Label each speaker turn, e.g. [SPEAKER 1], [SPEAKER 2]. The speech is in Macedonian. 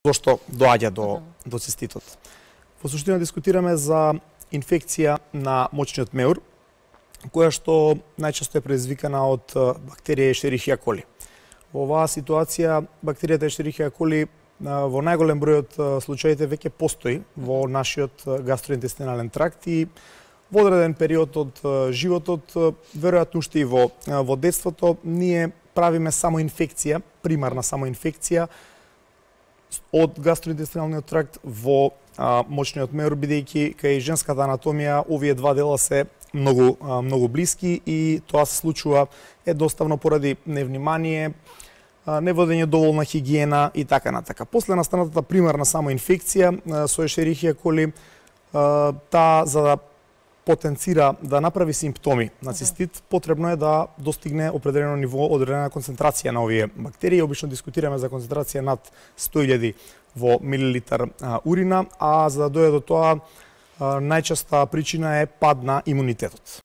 [SPEAKER 1] зошто доаѓа до циститот. Во суштина дискутираме за инфекција на мочниот меур, која што најчесто е предизвикана од бактерија Ешерихија коли. Во оваа ситуација бактеријата Ешерихија коли во најголем број од случаите веќе постои во нашиот гастроинтестинален тракт и во одреден период од животот, веројатно уште и во детството, ние правиме само инфекција, примарна само инфекција од гастроинтестиналниот тракт во мочниот меур, бидејќи кај женската анатомија овие два дела се многу блиски и тоа се случува едноставно поради невнимание, неводење доволна хигиена и така натака. После настанатата примарна само инфекција со Ешерихија коли, таа за да потенцира да направи симптоми на цистит, потребно е да достигне определено ниво, одредена концентрација на овие бактерии. Обично дискутираме за концентрација над 100.000 во милилитар урина, а за да дојде до тоа, најчеста причина е пад на имунитетот.